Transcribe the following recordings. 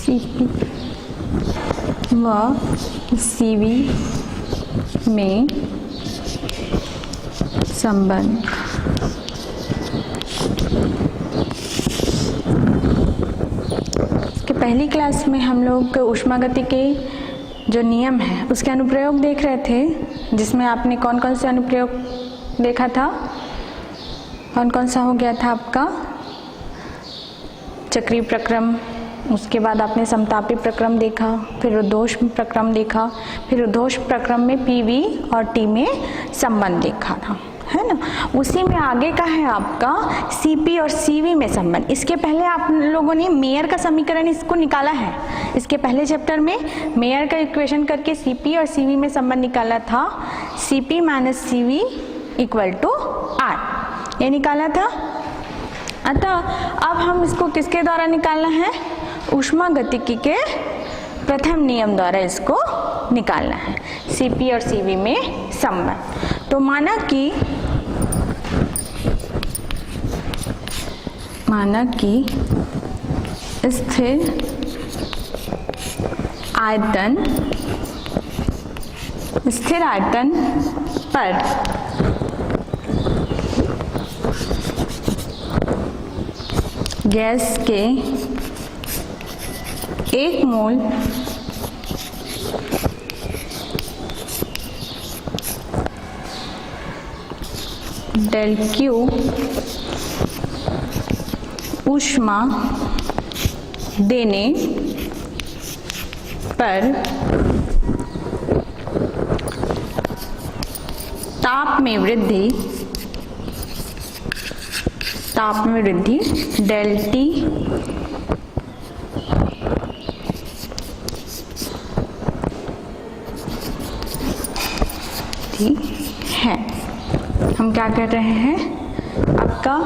Cp व Cv में संबंध। कि पहली क्लास में हम लोग ऊष्मागति के जो नियम है उसके अनुप्रयोग देख रहे थे, जिसमें आपने कौन कौन से अनुप्रयोग देखा था? कौन कौन सा हो गया था आपका? चक्रीय प्रक्रम, उसके बाद आपने समतापी प्रक्रम देखा, फिर रुद्धोष्म प्रक्रम देखा, फिर रुद्धोष्म प्रक्रम में पीवी और टी में संबंध देखा था, है ना। उसी में आगे का है आपका सीपी और सीवी में संबंध। इसके पहले आप लोगों ने मेयर का समीकरण इसको निकाला है। इसके पहले चैप्टर में मेयर का इक्वेशन करके सीपी और सीवी में संबंध निकाला था। CP minus CV equal to R, ये निकाला था। अतः अब हम इसको किसके द्वारा निकालना है? ऊष्मागतिकी के प्रथम नियम द्वारा इसको निकालना है, सीपी और सीवी में संबंध। तो माना कि स्थिर आयतन पर गैस के 1 मोल डेल क्यू ऊष्मा देने पर ताप में वृद्धि डेल टी है। हम क्या कर रहे हैं? आपका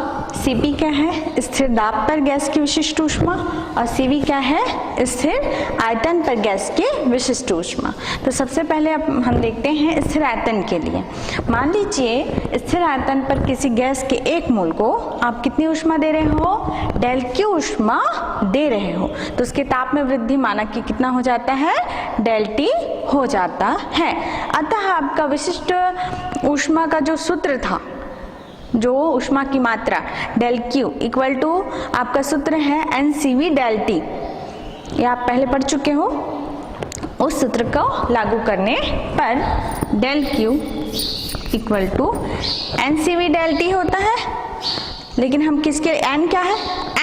Cp क्या है? स्थिर दाब पर गैस की विशिष्ट ऊष्मा, और Cv क्या है? स्थिर आयतन पर गैस की विशिष्ट ऊष्मा। तो सबसे पहले अब हम देखते हैं स्थिर आयतन के लिए। मान लीजिए स्थिर आयतन पर किसी गैस के 1 मोल को आप कितनी ऊष्मा दे रहे हो? डेल क्यू ऊष्मा दे रहे हो। तो उसके ताप में वृद्धि माना कि कितना हो जाता है? डेल टी हो जाता है। अतः आपका विशिष्ट ऊष्मा का जो सूत्र था, जो ऊष्मा की मात्रा डेल क्यू इक्वल टू आपका सूत्र है NCV डेल टी, ये आप पहले पढ़ चुके हो। उस सूत्र को लागू करने पर del Q equal to NCV del T होता है। लेकिन हम किसके n क्या है?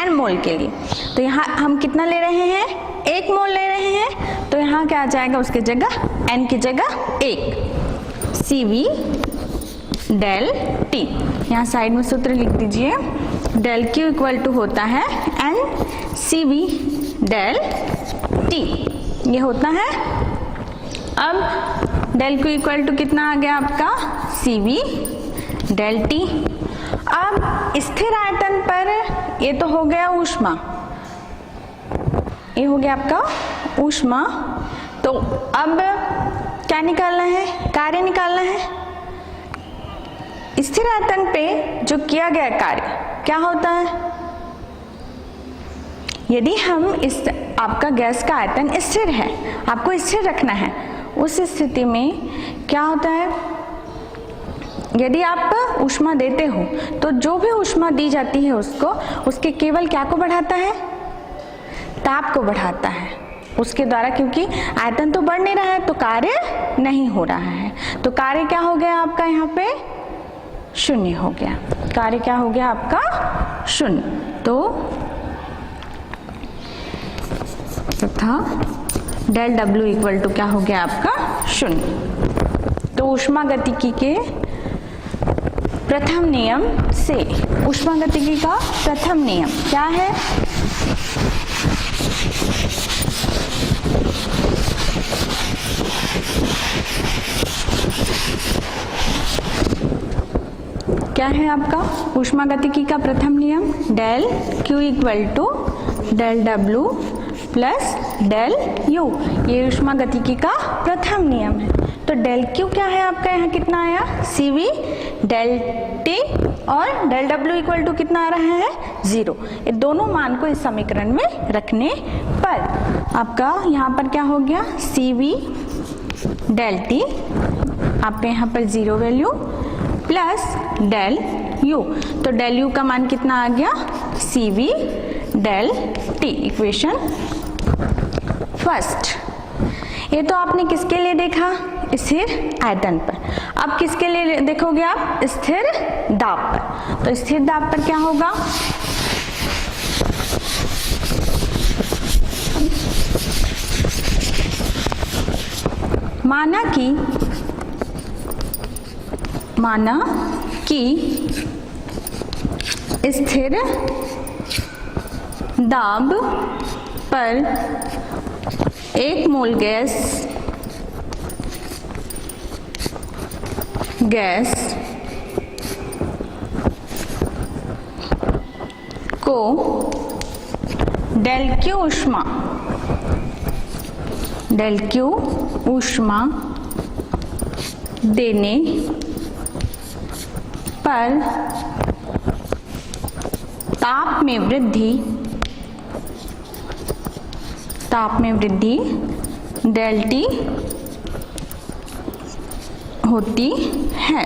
n मोल के लिए। तो यहाँ हम कितना ले रहे हैं? 1 मोल ले रहे हैं। तो यहाँ क्या आ जाएगा? उसके जगह n की जगह 1 CV डेल टी। यहाँ साइड में सूत्र लिख दीजिए। डेल क्यू इक्वल टू होता है NCV डेल टी, ये होता है। अब डेल क्यू इक्वल टू कितना आ गया आपका? CV del T. अब स्थिर आयतन पर ये तो हो गया ऊष्मा, ये हो गया आपका ऊष्मा। तो अब क्या निकालना है? कार्य निकालना है। स्थिर आयतन पे जो किया गया कार्य क्या होता है? यदि हम आपका गैस का आयतन स्थिर है, आपको स्थिर रखना है, उस स्थिति में क्या होता है? यदि आप ऊष्मा देते हो तो जो भी ऊष्मा दी जाती है उसके केवल क्या को बढ़ाता है? ताप को बढ़ाता है उसके द्वारा, क्योंकि आयतन तो बढ़ नहीं रहा है तो कार्य नहीं हो रहा है। तो कार्य क्या हो गया आपका? यहाँ पे शून्य हो गया। कार्य क्या हो गया आपका? शून्य। तो तथा डेल डब्ल्यू इक्वल टू क्या हो गया आपका? शून्य। तो ऊष्मागतिकी के प्रथम नियम से, ऊष्मागतिकी का प्रथम नियम क्या है? क्या है आपका ऊष्मागतिकी का प्रथम नियम? Del Q equal to del W plus del U, ये ऊष्मागतिकी का प्रथम नियम है। तो डेल क्यू क्या है आपका? यहाँ कितना आया? CV डेल टी, और डेल डब्ल्यू इक्वल टू कितना आ रहा है? 0। ये दोनों मान को इस समीकरण में रखने पर आपका यहाँ पर क्या हो गया, CV डेल टी, आपके यहाँ पर 0 वैल्यू, प्लस डेल U, तो डेल U का मान कितना आ गया, CV del T, equation first. ये तो आपने किसके लिए देखा, स्थिर आयतन पर। अब किसके लिए देखोगे आप, स्थिर दाब पर। तो स्थिर दाब पर क्या होगा, माना कि स्थिर दाब पर 1 मोल गैस को डेल क्यू ऊष्मा देने पर ताप में वृद्धि डेल टी होती है।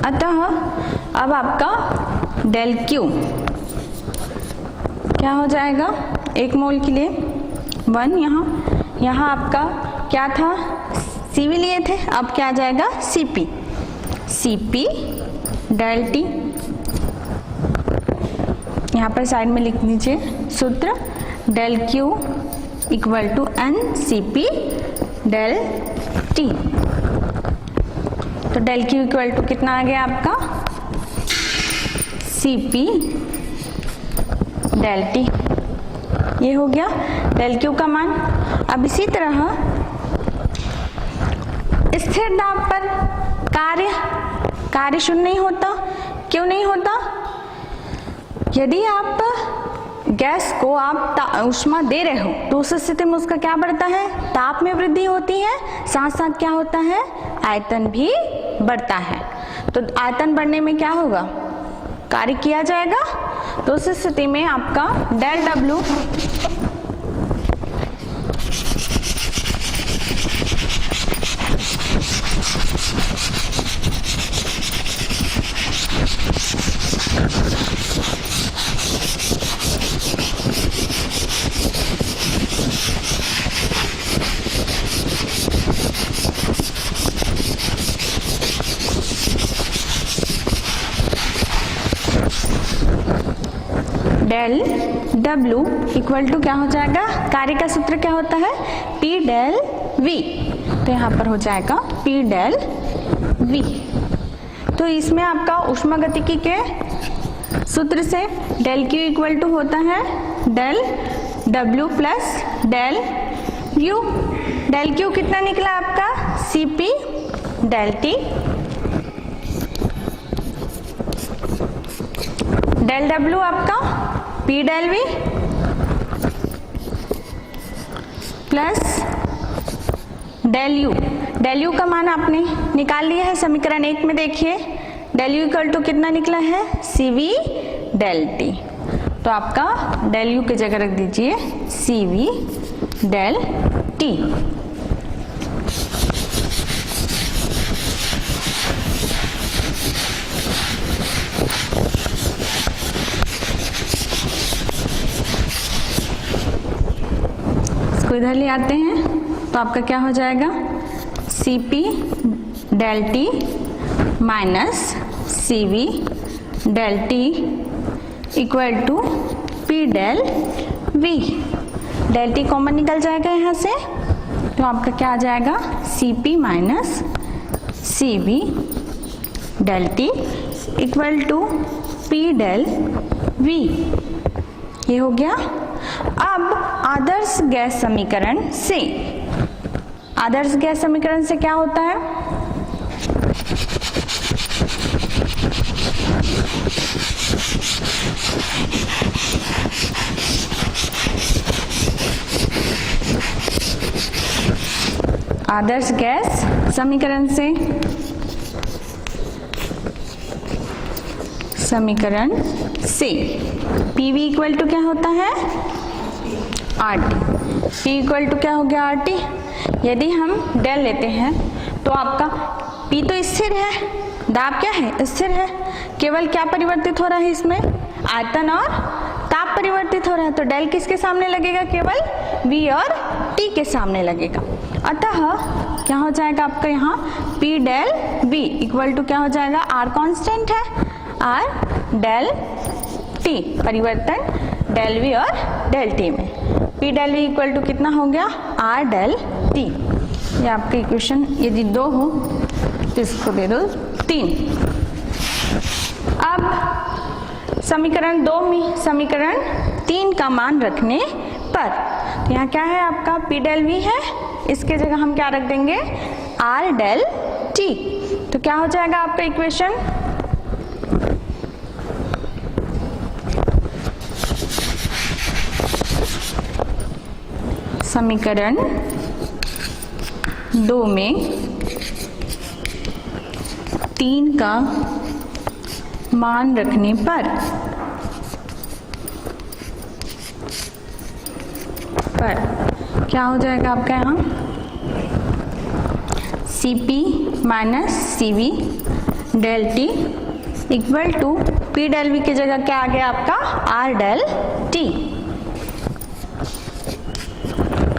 अतः अब आपका डेल क्यू क्या हो जाएगा, 1 मोल के लिए 1, यहाँ आपका क्या था, CV लिए थे, अब क्या आ जाएगा, CP डेल टी। यहाँ पर साइड में लिख दीजिए सूत्र, del Q equal to NCP del T. तो डेल क्यू इक्वल टू कितना आ गया आपका, CP डेल टी, ये हो गया डेल क्यू का मान। अब इसी तरह स्थिर दाब पर कार्य शून्य नहीं होता, क्यों नहीं होता, यदि आप गैस को आप ऊष्मा दे रहे हो तो उस स्थिति में उसका क्या बढ़ता है, ताप में वृद्धि होती है, साथ साथ क्या होता है, आयतन भी बढ़ता है। तो आयतन बढ़ने में क्या होगा, कार्य किया जाएगा, तो उस स्थिति में आपका del W del W equal to क्या हो जाएगा, कार्य का सूत्र क्या होता है, P डेल V, तो यहाँ पर हो जाएगा P डेल V। तो इसमें आपका ऊष्मागतिकी के सूत्र से डेल Q इक्वल टू होता है del W plus del U। Del Q कितना निकला आपका, CP del T, del W आपका P del V plus del U। Del U का मान आपने निकाल लिया है समीकरण 1 में, देखिए डेल U इक्वल टू कितना निकला है, CV डेल T। तो आपका डेल U की जगह रख दीजिए CV डेल T। इसको इधर ले आते हैं तो आपका क्या हो जाएगा, CP del T minus CV del T equal to P del V। Del T common निकल जाएगा यहाँ से, तो आपका क्या आ जाएगा, CP minus CV del T equal to P del V। ये हो गया। अब आदर्श गैस समीकरण से, आदर्श गैस समीकरण से क्या होता है, आदर्श गैस समीकरण से, समीकरण से PV इक्वल टू क्या होता है, R T. P equal to क्या हो गया आर टी। यदि हम डेल लेते हैं तो आपका पी तो स्थिर है, दाब क्या है स्थिर है, केवल क्या परिवर्तित हो रहा है इसमें आयतन और ताप परिवर्तित हो रहा है। तो डेल किसके सामने लगेगा, केवल V और T के सामने लगेगा। अतः क्या हो जाएगा आपका यहाँ P del V equal to क्या हो जाएगा, R कांस्टेंट है, R डेल T परिवर्तन डेल V और डेल T में। P del V equal to कितना हो गया, R डेल T। ये आपका इक्वेशन यदि 2 हो तो इसको दे दो 3। अब समीकरण 2 में समीकरण 3 का मान रखने पर तो यहाँ क्या है आपका P डेल V है, इसके जगह हम क्या रख देंगे R डेल T। तो क्या हो जाएगा आपका इक्वेशन, समीकरण 2 में 3 का मान रखने पर क्या हो जाएगा आपका यहाँ Cp minus Cv del T equal to P del V की जगह क्या आ गया आपका R डेल T।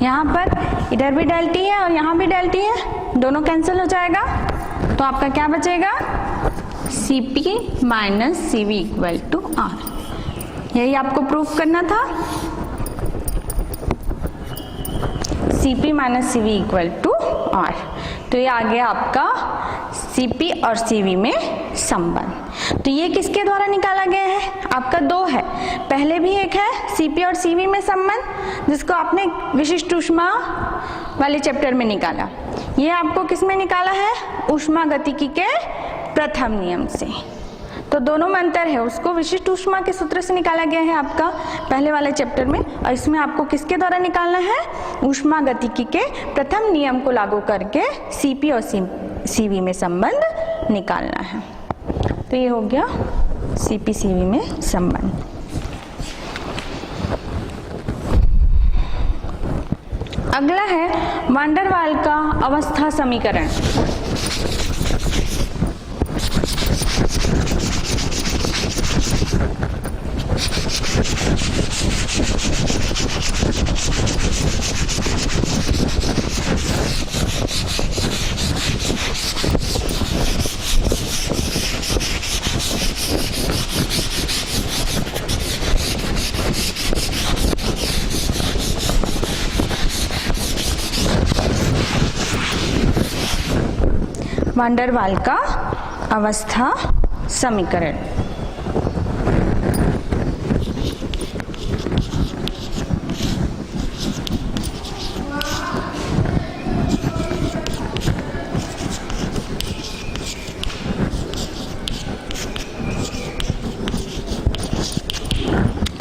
यहाँ पर इधर भी डेल T है और यहाँ भी डेल T है, दोनों कैंसिल हो जाएगा तो आपका क्या बचेगा Cp minus Cv equal to R। यही आपको प्रूफ करना था, Cp minus Cv equal to R। तो ये आ गया आपका Cp और Cv में संबंध। तो ये किसके द्वारा निकाला गया है, आपका 2 है, पहले भी एक है Cp और Cv में संबंध जिसको आपने विशिष्ट ऊष्मा वाले चैप्टर में निकाला। ये आपको किस में निकाला है, ऊष्मागतिकी के प्रथम नियम से। तो दोनों में अंतर है, उसको विशिष्ट ऊष्मा के सूत्र से निकाला गया है आपका पहले वाले चैप्टर में, और इसमें आपको किसके द्वारा निकालना है, ऊष्मागतिकी के प्रथम नियम को लागू करके Cp और Cv में संबंध निकालना है। तो ये हो गया Cp Cv में संबंध। अगला है वान डेर वाल का अवस्था समीकरण। वान डेर वाल का अवस्था समीकरण।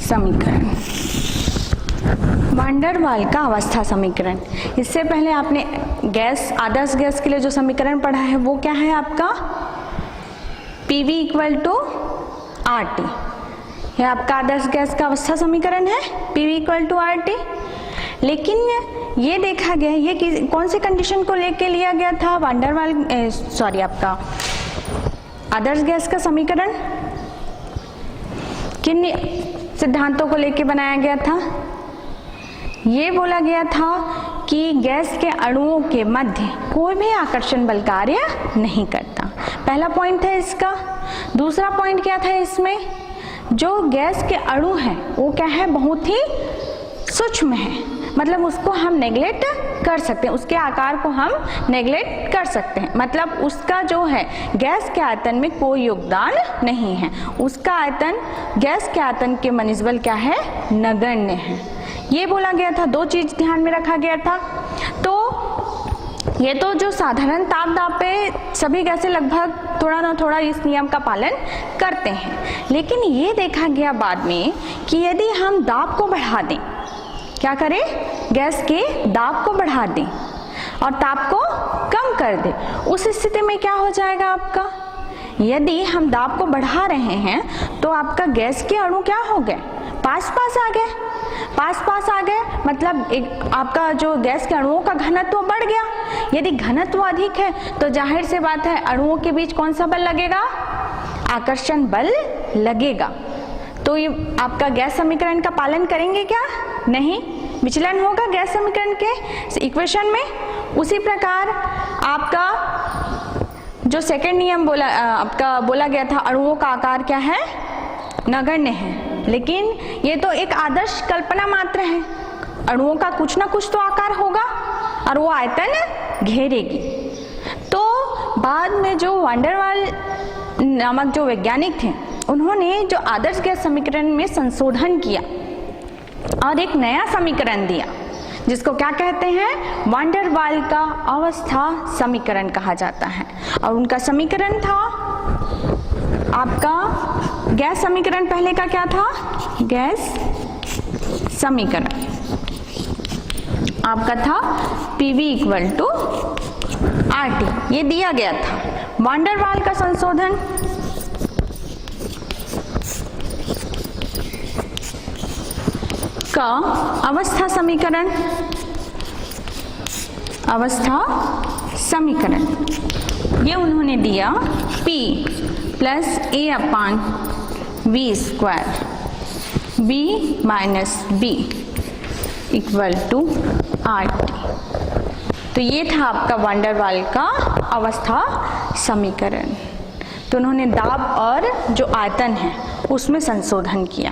समीकरण वान डेर वाल का अवस्था समीकरण। इससे पहले आपने गैस, आदर्श गैस के लिए जो समीकरण पढ़ा है वो क्या है आपका PV इक्वल टू RT। यह आपका आदर्श गैस का अवस्था समीकरण है, PV इक्वल टू RT। लेकिन ये देखा गया, ये कौन से कंडीशन को लेके लिया गया था, वान डेर वाल आपका आदर्श गैस का समीकरण किन सिद्धांतों को लेके बनाया गया था। ये बोला गया था कि गैस के अणुओं के मध्य कोई भी आकर्षण बल कार्य नहीं करता, पहला पॉइंट है इसका। दूसरा पॉइंट क्या था इसमें, जो गैस के अणु हैं वो क्या है, बहुत ही सूक्ष्म है, मतलब उसको हम नेग्लेक्ट कर सकते हैं, उसके आकार को हम नेग्लेक्ट कर सकते हैं, मतलब उसका जो है गैस के आयतन में कोई योगदान नहीं है, उसका आयतन गैस के आयतन के मनिस्बल क्या है, नगण्य है। ये बोला गया था, 2 चीज ध्यान में रखा गया था। तो ये तो जो साधारण ताप दाब पे सभी गैसें लगभग थोड़ा ना थोड़ा इस नियम का पालन करते हैं, लेकिन ये देखा गया बाद में कि यदि हम दाब को बढ़ा दें, क्या करें, गैस के दाब को बढ़ा दें और ताप को कम कर दें, उस स्थिति में क्या हो जाएगा आपका, यदि हम दाब को बढ़ा रहे हैं तो आपका गैस के अणु क्या हो गए, पास पास आ गए, पास पास आ गए, मतलब एक आपका जो गैस के अणुओं का घनत्व बढ़ गया। यदि घनत्व अधिक है तो जाहिर सी बात है अणुओं के बीच कौन सा बल लगेगा, आकर्षण बल लगेगा। तो ये आपका गैस समीकरण का पालन करेंगे क्या, नहीं, विचलन होगा गैस समीकरण के इक्वेशन में। उसी प्रकार आपका जो सेकंड नियम बोला गया था, अणुओं का आकार क्या है, नगण्य है, लेकिन ये तो एक आदर्श कल्पना मात्र है। अणुओं का कुछ ना कुछ तो आकार होगा और वो आयतन घेरेगी। तो बाद में जो वांडरवाल नामक जो वैज्ञानिक थे, उन्होंने जो आदर्श गैस समीकरण में संशोधन किया और एक नया समीकरण दिया, जिसको क्या कहते हैं, वांडरवाल का अवस्था समीकरण कहा जाता है। और उनका समीकरण था आपका गैस समीकरण, पहले का क्या था, गैस समीकरण आपका था PV इक्वल टू RT, ये दिया गया था। वांडरवाल का संशोधन का अवस्था समीकरण, ये उन्होंने दिया P plus A/V² B minus B equal to RT। तो ये था आपका वांडरवाल का अवस्था समीकरण। तो उन्होंने दाब और जो आयतन है उसमें संशोधन किया,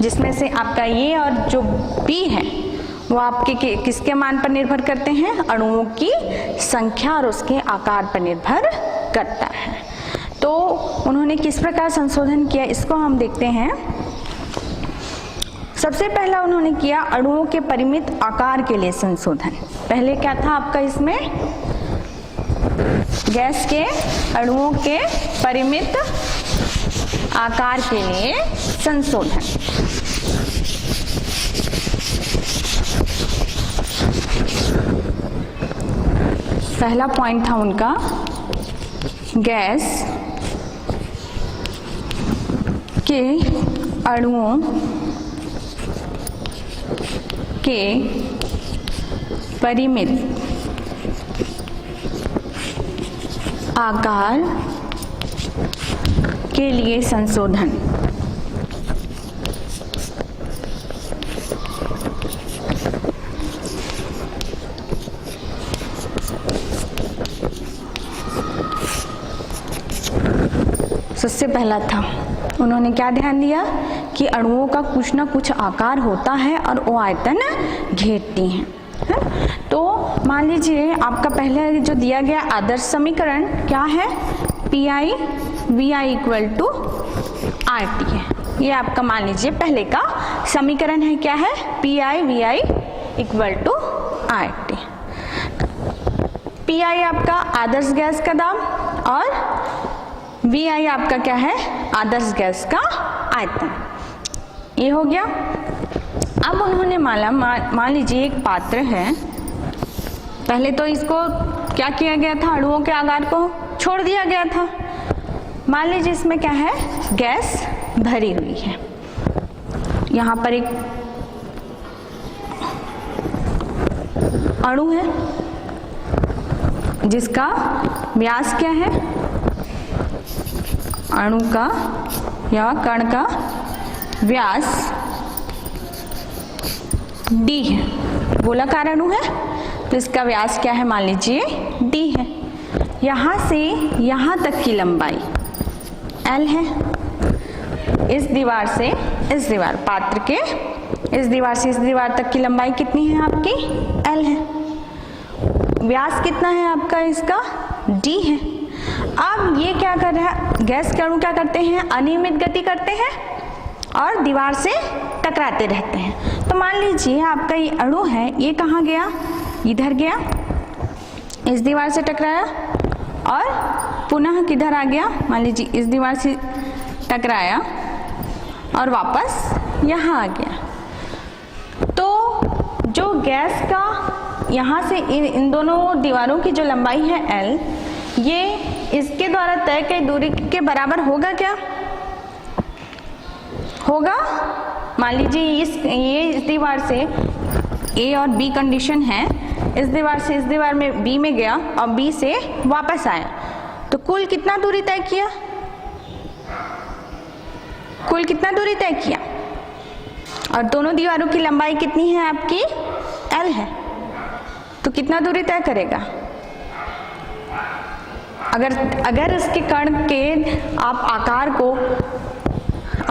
जिसमें से आपका ये और जो B है वो आपके किसके मान पर निर्भर करते हैं, अणुओं की संख्या और उसके आकार पर निर्भर करता है। तो उन्होंने किस प्रकार संशोधन किया, इसको हम देखते हैं। सबसे पहला उन्होंने किया अणुओं के परिमित आकार के लिए संशोधन। पहले क्या था आपका इसमें, गैस के अणुओं के परिमित आकार के लिए संशोधन। पहला पॉइंट था उनका गैस के अणुओं के परिमित आकार के लिए संशोधन। सबसे पहला था उन्होंने क्या ध्यान दिया कि अणुओं का कुछ ना कुछ आकार होता है और वो आयतन घेरती हैं, है? तो मान लीजिए आपका पहले जो दिया गया आदर्श समीकरण क्या है, PI/VI इक्वल टू RT है। ये आपका मान लीजिए पहले का समीकरण है, क्या है, PI/VI equal to RT। PI आपका आदर्श गैस का दाब और VI आपका क्या है, आदर्श गैस का आयतन। ये हो गया। अब उन्होंने मान लीजिए एक पात्र है, पहले तो इसको क्या किया गया था, अणुओं के आकार को छोड़ दिया गया था। मान लीजिए इसमें क्या है, गैस भरी हुई है। यहाँ पर एक अणु है जिसका व्यास क्या है, अणु का या कण का व्यास D है, गोलाकार अणु है तो इसका व्यास क्या है, मान लीजिए D है। यहाँ से यहाँ तक की लंबाई L है। इस दीवार से इस दीवार, पात्र के इस दीवार से इस दीवार तक की लंबाई कितनी है आपकी, L है। व्यास कितना है आपका इसका, D है। अब ये क्या कर रहा है, गैस के अणु क्या करते हैं, अनियमित गति करते हैं और दीवार से टकराते रहते हैं। तो मान लीजिए आपका ये अणु है, ये कहाँ गया, इधर गया, इस दीवार से टकराया और पुनः किधर आ गया, मान लीजिए इस दीवार से टकराया और वापस यहाँ आ गया। तो जो गैस का यहाँ से इन दोनों दीवारों की जो लंबाई है L, ये इसके द्वारा तय की दूरी के बराबर होगा क्या, होगा। मान लीजिए इस दीवार से ए और बी कंडीशन है, इस दीवार से इस दीवार में बी में गया और बी से वापस आया, तो कुल कितना दूरी तय किया? कुल कितना दूरी तय किया? और दोनों दीवारों की लंबाई कितनी है आपकी? L है, तो कितना दूरी तय करेगा? अगर इसके कण के आप आकार को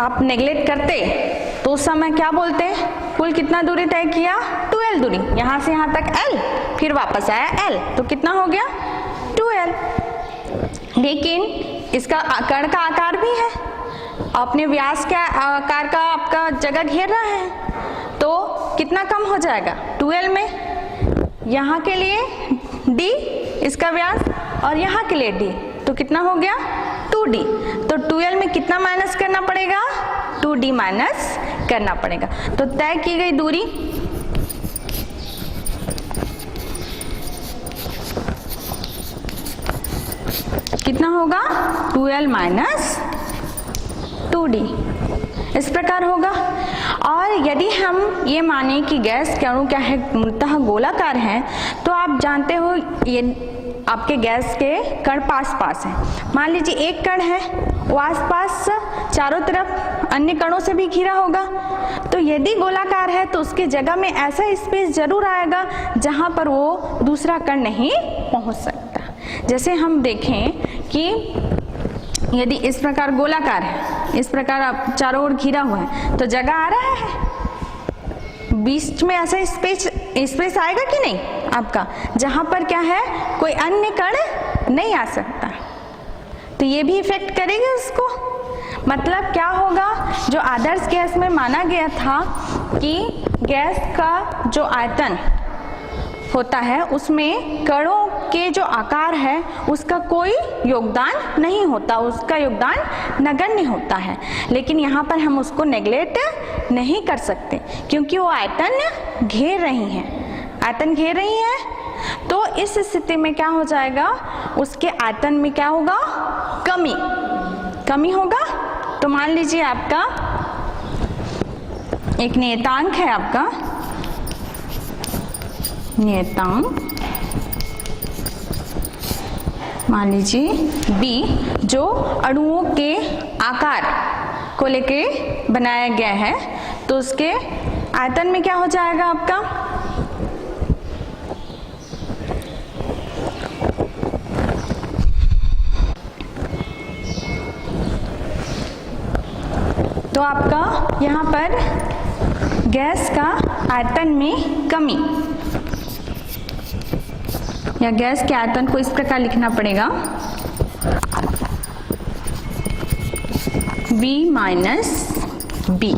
आप नेग्लेक्ट करते तो उस समय क्या बोलते? कुल कितना दूरी तय किया? 2L दूरी, यहाँ से यहाँ तक L, फिर वापस आया L, तो कितना हो गया? 2L। लेकिन इसका कण का आकार भी है, अपने व्यास के आकार का आपका जगह घेर रहा है, तो कितना कम हो जाएगा 2L में? यहाँ के लिए D इसका व्यास और यहाँ के लिए D, तो कितना हो गया? 2D। तो 2L में कितना माइनस करना पड़ेगा? 2D माइनस करना पड़ेगा। तो तय की गई दूरी कितना होगा? 2L माइनस 2D, इस प्रकार होगा। और यदि हम ये माने कि गैस के अणु क्या है, मूलतः गोलाकार है, तो आप जानते हो ये आपके गैस के कण पास पास है। मान लीजिए एक कण है, वो आसपास चारों तरफ अन्य कणों से भी घिरा होगा, तो यदि गोलाकार है तो उसकी जगह में ऐसा स्पेस जरूर आएगा जहां पर वो दूसरा कण नहीं पहुंच सकता। जैसे हम देखें कि यदि इस प्रकार गोलाकार है, इस प्रकार आप चारों ओर घिरा हुआ है, तो जगह आ रहा है, बीच में ऐसा स्पेस आएगा कि नहीं आपका, जहां पर क्या है कोई अन्य कण नहीं आ सकता, तो ये भी इफेक्ट करेगी उसको। मतलब क्या होगा, जो आदर्श गैस में माना गया था कि गैस का जो आयतन होता है उसमें कणों के जो आकार है उसका कोई योगदान नहीं होता, उसका योगदान नगण्य होता है। लेकिन यहाँ पर हम उसको नेग्लेक्ट नहीं कर सकते क्योंकि वो आयतन घेर रही हैं, आयतन घेर रही हैं। तो इस स्थिति में क्या हो जाएगा, उसके आयतन में क्या होगा? कमी होगा। तो मान लीजिए आपका एक नियतांक है, आपका नियतांक मान लीजिए B, जो अणुओं के आकार को लेके बनाया गया है, तो उसके आयतन में क्या हो जाएगा आपका? तो आपका यहाँ पर गैस का आयतन में कमी, या गैस के आयतन को इस प्रकार लिखना पड़ेगा, B माइनस B।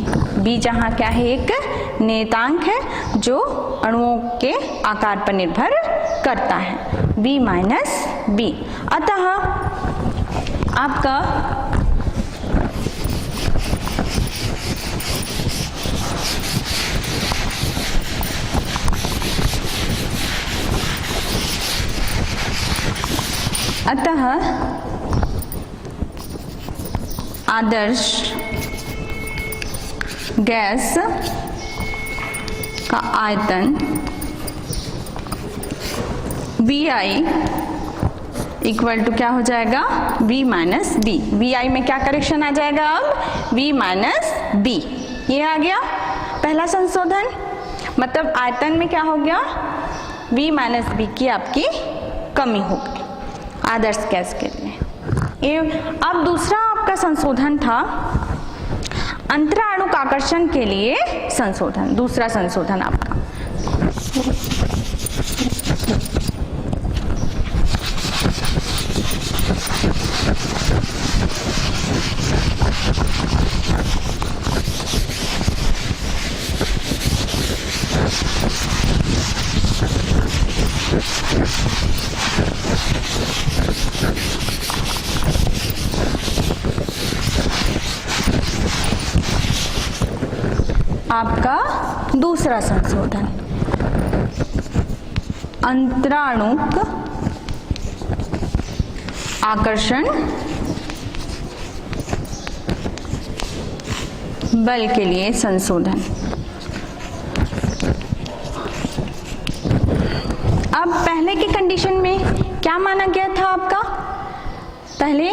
B जहाँ क्या है, एक नियतांक है जो अणुओं के आकार पर निर्भर करता है, B माइनस B। अतः आपका आदर्श गैस का आयतन VI इक्वल टू क्या हो जाएगा? V minus B। VI में क्या करेक्शन आ जाएगा अब? V minus B। ये आ गया पहला संशोधन, मतलब आयतन में क्या हो गया? V माइनस B की आपकी कमी हो गई आदर्श गैस के लिए। ये अब दूसरा आपका संशोधन था अंतराणुक आकर्षण के लिए संशोधन, दूसरा संशोधन आपका। आपका दूसरा संशोधन अंतराणुक आकर्षण बल के लिए संशोधन। अब पहले की कंडीशन में क्या माना गया था आपका? पहले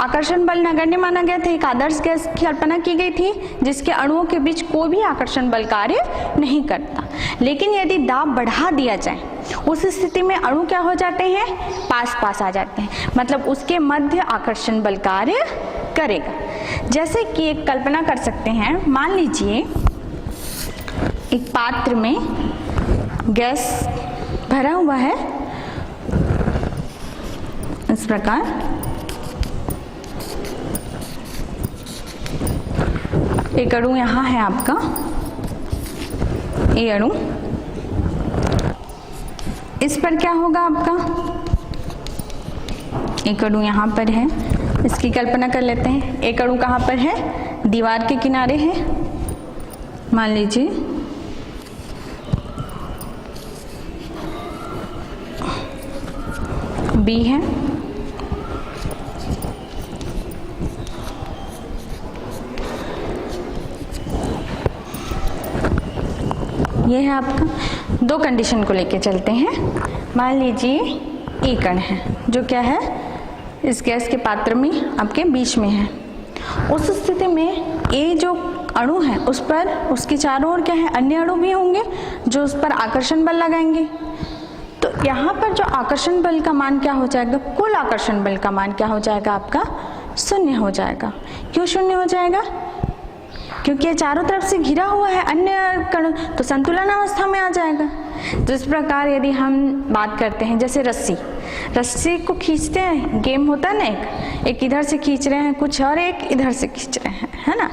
आकर्षण बल नगण्य माना गया था, एक आदर्श गैस की कल्पना की गई थी जिसके अणुओं के बीच कोई भी आकर्षण बल कार्य नहीं करता। लेकिन यदि दाब बढ़ा दिया जाए उस स्थिति में अणु क्या हो जाते हैं? पास पास आ जाते हैं, मतलब उसके मध्य आकर्षण बल कार्य करेगा। जैसे कि एक कल्पना कर सकते हैं, मान लीजिए एक पात्र में गैस भरा हुआ है इस प्रकार, एक अणु यहाँ है आपका, ये अणु, इस पर क्या होगा आपका? एक अणु यहाँ पर है, इसकी कल्पना कर लेते हैं। एक अणु कहाँ पर है? दीवार के किनारे है, मान लीजिए बी है, ये है आपका। दो कंडीशन को लेके चलते हैं। मान लीजिए ए कण है जो क्या है, इस गैस के पात्र में आपके बीच में है। उस स्थिति में ए जो अणु है उस पर, उसके चारों ओर क्या है, अन्य अणु भी होंगे जो उस पर आकर्षण बल लगाएंगे। तो यहाँ पर जो आकर्षण बल का मान क्या हो जाएगा? कुल आकर्षण बल का मान क्या हो जाएगा आपका? शून्य हो जाएगा। क्यों शून्य हो जाएगा? क्योंकि ये चारों तरफ से घिरा हुआ है अन्य कण, तो संतुलन अवस्था में आ जाएगा। तो इस प्रकार यदि हम बात करते हैं, जैसे रस्सी को खींचते हैं, गेम होता है ना, एक इधर से खींच रहे हैं कुछ और एक इधर से खींच रहे हैं, है ना।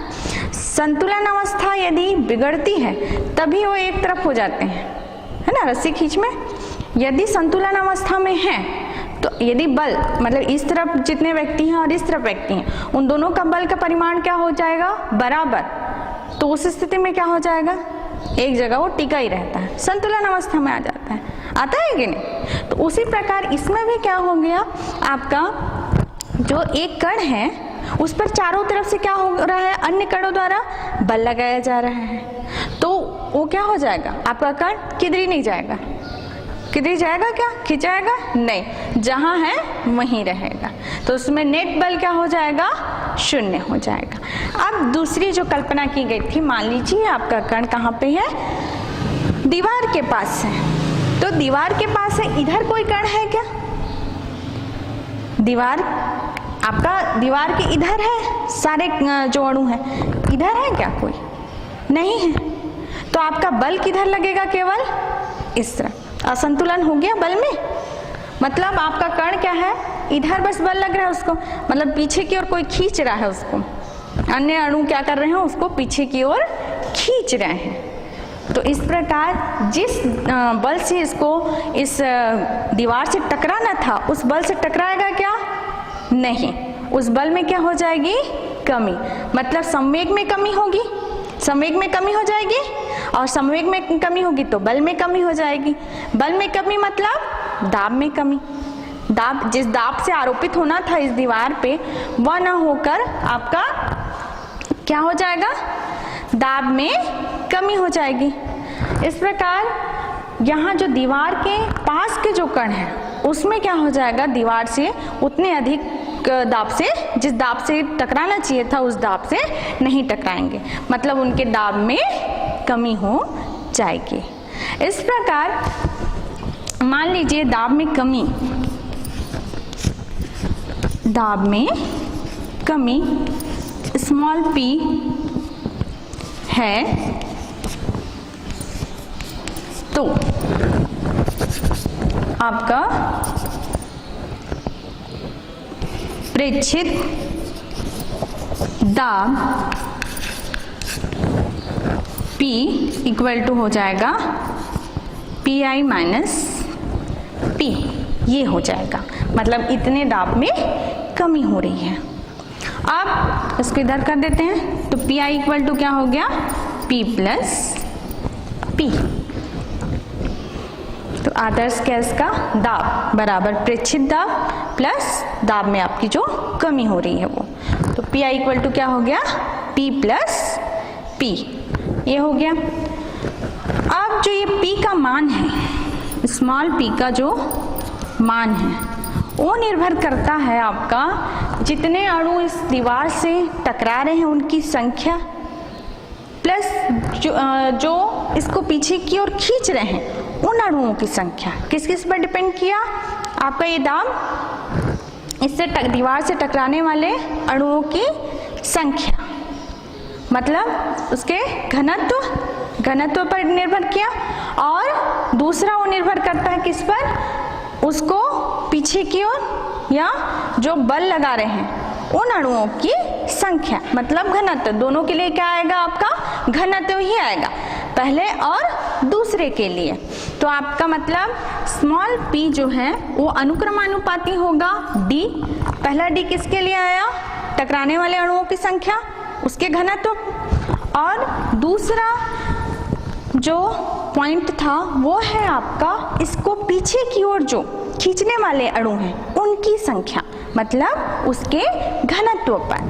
संतुलन अवस्था यदि बिगड़ती है तभी वो एक तरफ हो जाते हैं, है ना, रस्सी खींच में। यदि संतुलन अवस्था में है तो यदि बल, मतलब इस तरफ जितने व्यक्ति हैं और इस तरफ व्यक्ति हैं, उन दोनों का बल का परिमाण क्या हो जाएगा? बराबर। तो उस स्थिति में क्या हो जाएगा? एक जगह वो टिका ही रहता है, संतुलन अवस्था में आ जाता है। आता है कि नहीं? तो उसी प्रकार इसमें भी क्या हो गया आपका, जो एक कण है उस पर चारों तरफ से क्या हो रहा है? अन्य कणों द्वारा बल लगाया जा रहा है। तो वो क्या हो जाएगा? आपका कण किधर ही नहीं जाएगा। किधर जाएगा? क्या खिंचाएगा? नहीं, जहां है वहीं रहेगा। तो उसमें नेट बल क्या हो जाएगा? शून्य हो जाएगा। अब दूसरी जो कल्पना की गई थी, मान लीजिए आपका कण कहाँ पे है? दीवार के पास है। तो दीवार के पास है, इधर कोई कण है क्या? दीवार आपका, दीवार के इधर है सारे जो अणु है, इधर है क्या? कोई नहीं है। तो आपका बल किधर लगेगा? केवल इस तरह। असंतुलन हो गया बल में, मतलब आपका कण क्या है? इधर बस बल लग रहा है उसको, मतलब पीछे की ओर कोई खींच रहा है उसको, अन्य अणु क्या कर रहे हैं? उसको पीछे की ओर खींच रहे हैं। तो इस प्रकार जिस बल से इसको इस दीवार से टकराना था, उस बल से टकराएगा क्या? नहीं, उस बल में क्या हो जाएगी? कमी। मतलब संवेग में कमी होगी, संवेग में कमी हो जाएगी, और संवेग में कमी होगी तो बल में कमी हो जाएगी। बल में कमी मतलब दाब में कमी। दाब, जिस दाब से आरोपित होना था इस दीवार पे, वह न होकर आपका क्या हो जाएगा? दाब में कमी हो जाएगी। इस प्रकार यहाँ जो दीवार के पास के जो कण है उसमें क्या हो जाएगा? दीवार से उतने अधिक दाब से, जिस दाब से टकराना चाहिए था उस दाब से नहीं टकराएंगे, मतलब उनके दाब में कमी हो जाएगी। इस प्रकार मान लीजिए दाब में कमी, दाब में कमी स्मॉल p है, तो आपका प्रेक्षित दाब P इक्वल टू हो जाएगा PI माइनस P, ये हो जाएगा। मतलब इतने दाब में कमी हो रही है। अब इसको इधर कर देते हैं, तो PI इक्वल टू क्या हो गया? P plus P। तो आदर्श गैस का दाब बराबर प्रेक्षित दाब प्लस दाब में आपकी जो कमी हो रही है वो, तो PI इक्वल टू क्या हो गया? P प्लस P, ये हो गया। अब जो ये P का मान है, स्मॉल p का जो मान है वो निर्भर करता है आपका जितने अणु इस दीवार से टकरा रहे हैं उनकी संख्या प्लस जो इसको पीछे की ओर खींच रहे हैं उन अणुओं की संख्या। किस किस पर डिपेंड किया? आपका ये दाब इससे दीवार से टकराने वाले अणुओं की संख्या, मतलब उसके घनत्व पर निर्भर किया। और दूसरा वो निर्भर करता है किस पर? उसको पीछे की ओर या जो बल लगा रहे हैं उन अणुओं की संख्या, मतलब घनत्व। दोनों के लिए क्या आएगा? आपका घनत्व ही आएगा, पहले और दूसरे के लिए। तो आपका मतलब स्मॉल p जो है वो अनुक्रमानुपाती होगा d। पहला d किसके लिए आया? टकराने वाले अणुओं की संख्या, उसके घनत्व। और दूसरा जो पॉइंट था वो है आपका इसको पीछे की ओर जो खींचने वाले अणु हैं उनकी संख्या, मतलब उसके घनत्व पर,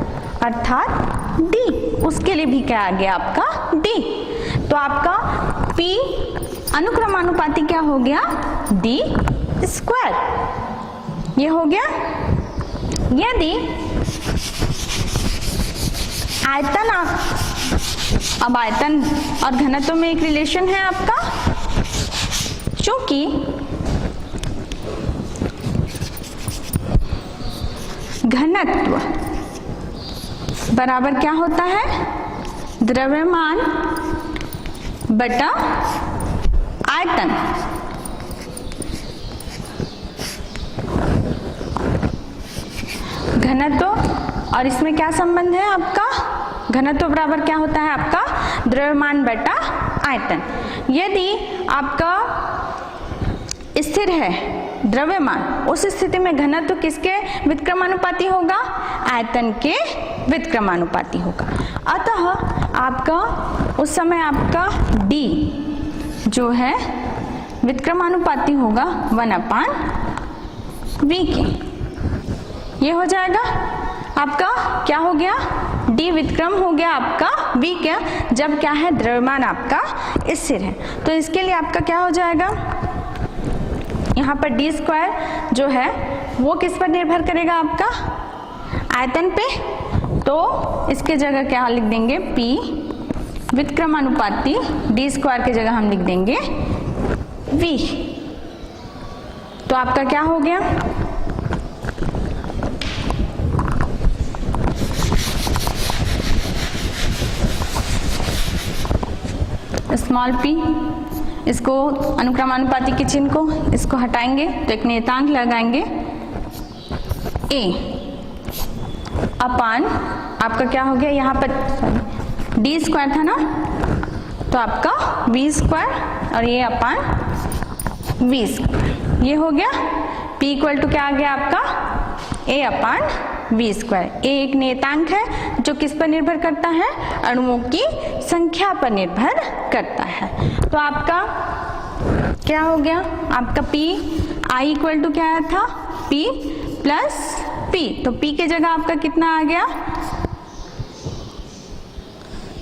अर्थात d। उसके लिए भी क्या आ गया? आपका d। तो आपका p अनुक्रमानुपाती क्या हो गया? d स्क्वायर, ये हो गया। यदि आयतन, अब आयतन और घनत्व में एक रिलेशन है आपका, क्योंकि घनत्व बराबर क्या होता है? द्रव्यमान बटा आयतन। घनत्व और इसमें क्या संबंध है आपका? घनत्व बराबर क्या होता है आपका? द्रव्यमान बटा आयतन। यदि आपका स्थिर है द्रव्यमान, उस स्थिति में घनत्व किसके व्युत्क्रमानुपाती होगा? आयतन के व्युत्क्रमानुपाती होगा। अतः आपका उस समय आपका d जो है व्युत्क्रमानुपाती होगा 1/v के। ये हो जाएगा आपका, क्या हो गया? d व्युत्क्रम हो गया आपका v क्या, जब क्या है? द्रव्यमान आपका स्थिर है। तो इसके लिए आपका क्या हो जाएगा? यहाँ पर d स्क्वायर जो है वो किस पर निर्भर करेगा? आपका आयतन पे। तो इसके जगह क्या लिख देंगे? p व्युत्क्रमानुपाती d स्क्वायर की जगह हम लिख देंगे v। तो आपका क्या हो गया? स्मॉल p, इसको अनुक्रमानुपाती के चिन्ह को इसको हटाएंगे तो एक नियतांक लगाएंगे a अपान आपका क्या हो गया? यहाँ पर d स्क्वायर था ना, तो आपका v स्क्वायर और ये अपान v स्क्वायर, ये हो गया। p इक्वल टू क्या आ गया आपका? a upon v square. a एक नियतांक है जो किस पर निर्भर करता है? अणुओं की संख्या पर निर्भर करता है। तो आपका क्या हो गया? आपका p i इक्वल टू क्या आया था? p plus p। तो p के जगह आपका कितना आ गया?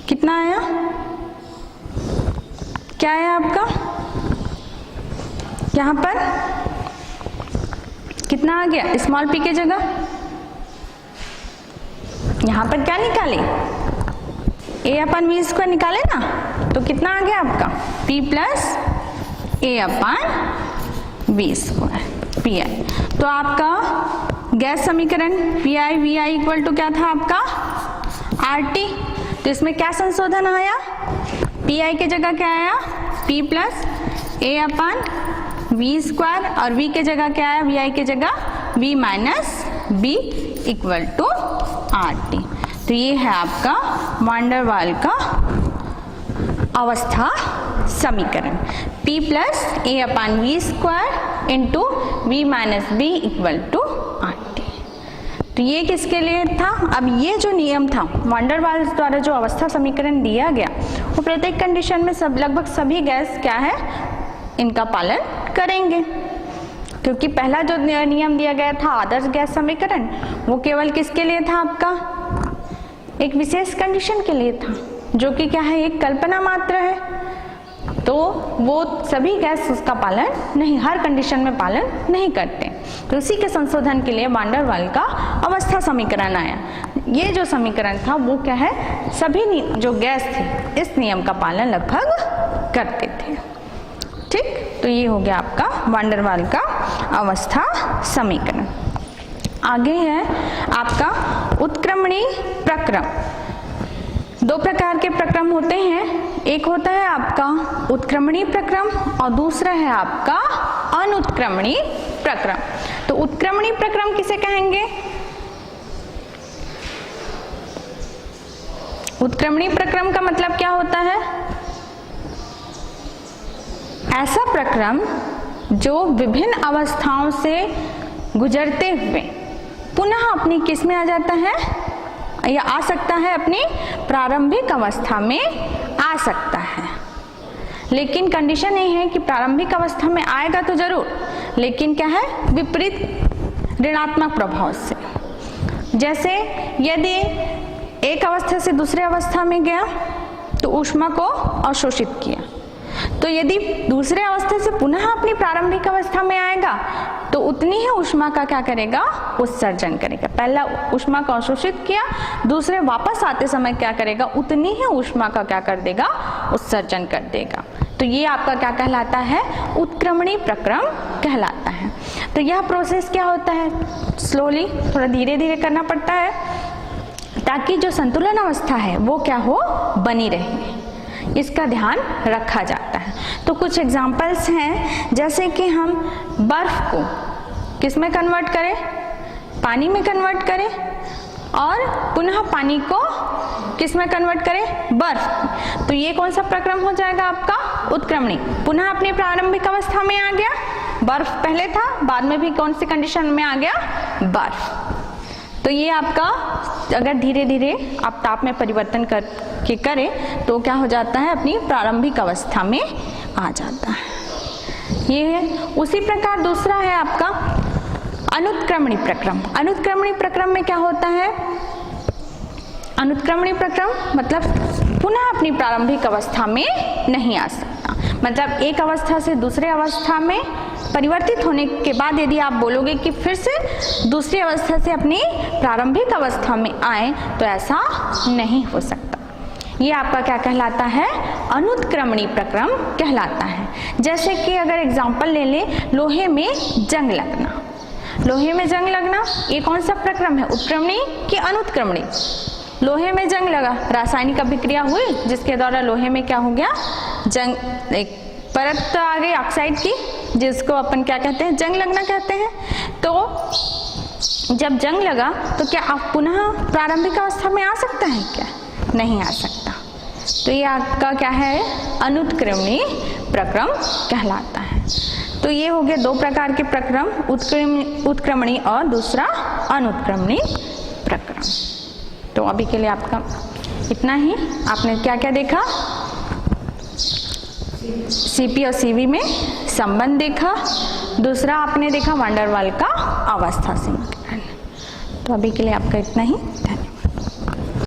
कितना आया? क्या आया आपका? यहाँ पर कितना आ गया? स्मॉल p के जगह यहाँ पर क्या निकाले? a अपन v स्क्वायर निकाले ना, तो कितना आ गया आपका? p plus a upon v square P I. तो आपका गैस समीकरण P I V I equal to क्या था आपका? R T. तो इसमें क्या संशोधन आया? पी आई के जगह क्या आया? p plus a upon v square और v के जगह क्या आया? वी आई के जगह v minus b equal to R T. तो ये है आपका वान डेर वाल का अवस्था समीकरण p plus a upon V square into V minus B equal to R T. तो ये किसके लिए था? अब ये जो नियम था वान डेर वाल्स द्वारा जो अवस्था समीकरण दिया गया वो प्रत्येक कंडीशन में लगभग सभी गैस क्या है इनका पालन करेंगे, क्योंकि पहला जो नियम दिया गया था आदर्श गैस समीकरण वो केवल किसके लिए था? आपका एक विशेष कंडीशन के लिए था। जो कि क्या है, एक कल्पना मात्र है, तो वो सभी गैस उसका पालन नहीं, हर कंडीशन में पालन नहीं करते। तो इसी के संशोधन के लिए वान डेर वाल का अवस्था समीकरण आया। ये जो समीकरण था वो क्या है, सभी जो गैस थे इस नियम का पालन लगभग करते थे। ठीक, तो ये हो गया आपका वान डेर वाल का अवस्था समीकरण। आगे है आपका उत्क्रमणी प्रक्रम। दो प्रकार के प्रक्रम होते हैं, एक होता है आपका उत्क्रमणी प्रक्रम और दूसरा है आपका अनुत्क्रमणी प्रक्रम। तो उत्क्रमणी प्रक्रम किसे कहेंगे? उत्क्रमणी प्रक्रम का मतलब क्या होता है? ऐसा प्रक्रम जो विभिन्न अवस्थाओं से गुजरते हुए पुनः अपनी किस में आ जाता है, या आ सकता है, अपनी प्रारंभिक अवस्था में आ सकता है। लेकिन कंडीशन ये है कि प्रारंभिक अवस्था में आएगा तो जरूर, लेकिन क्या है, विपरीत ऋणात्मक प्रभाव से। जैसे यदि एक अवस्था से दूसरे अवस्था में गया तो ऊष्मा को अवशोषित किया, तो यदि दूसरे अवस्था से पुनः अपनी प्रारंभिक अवस्था में आएगा तो उतनी ही ऊष्मा का क्या करेगा, उत्सर्जन करेगा। पहला ऊष्मा को अवशोषित किया, दूसरे वापस आते समय क्या करेगा, उतनी ही ऊष्मा का क्या कर देगा, उत्सर्जन कर देगा। तो ये आपका क्या कहलाता है, उत्क्रमणी प्रक्रम कहलाता है। तो यह प्रोसेस क्या होता है, स्लोली, थोड़ा धीरे धीरे करना पड़ता है ताकि जो संतुलन अवस्था है वो क्या हो, बनी रहे, इसका ध्यान रखा जाता है। तो कुछ एग्जाम्पल्स हैं, जैसे कि हम बर्फ को किस में कन्वर्ट करें, पानी में कन्वर्ट करें, और पुनः पानी को किस में कन्वर्ट करें, बर्फ। तो ये कौन सा प्रक्रम हो जाएगा आपका, उत्क्रमणी। पुनः अपनी प्रारंभिक अवस्था में आ गया, बर्फ पहले था, बाद में भी कौन सी कंडीशन में आ गया, बर्फ। तो ये आपका अगर धीरे धीरे आप ताप में परिवर्तन करके करें तो क्या हो जाता है, अपनी प्रारंभिक अवस्था में आ जाता है। ये है। उसी प्रकार दूसरा है आपका अनुत्क्रमणी प्रक्रम। अनुत्क्रमणी प्रक्रम में क्या होता है, अनुत्क्रमणी प्रक्रम मतलब पुनः अपनी प्रारंभिक अवस्था में नहीं आ सकता। मतलब एक अवस्था से दूसरे अवस्था में परिवर्तित होने के बाद यदि आप बोलोगे कि फिर से दूसरी अवस्था से अपनी प्रारंभिक अवस्था में आए, तो ऐसा नहीं हो सकता। ये आपका क्या कहलाता है, अनुत्क्रमणी प्रक्रम कहलाता है। जैसे कि अगर एग्जाम्पल ले लें, लोहे में जंग लगना। लोहे में जंग लगना ये कौन सा प्रक्रम है, उत्क्रमणी कि अनुत्क्रमणी? लोहे में जंग लगा, रासायनिक अभिक्रिया हुई जिसके द्वारा लोहे में क्या हो गया, जंग, एक परत आ गई ऑक्साइड की, जिसको अपन क्या कहते हैं, जंग लगना कहते हैं। तो जब जंग लगा तो क्या आप पुनः प्रारंभिक अवस्था में आ सकता है क्या, नहीं आ सकता। तो ये आपका क्या है, अनुत्क्रमणी प्रक्रम कहलाता है। तो ये हो गए दो प्रकार के प्रक्रम, उत्क्रमणी और दूसरा अनुत्क्रमणी प्रक्रम। तो अभी के लिए आपका इतना ही। आपने क्या क्या देखा, सीपी और सीवी में संबंध देखा, दूसरा आपने देखा वान डेर वाल का अवस्था समीकरण। तो अभी के लिए आपका इतना ही।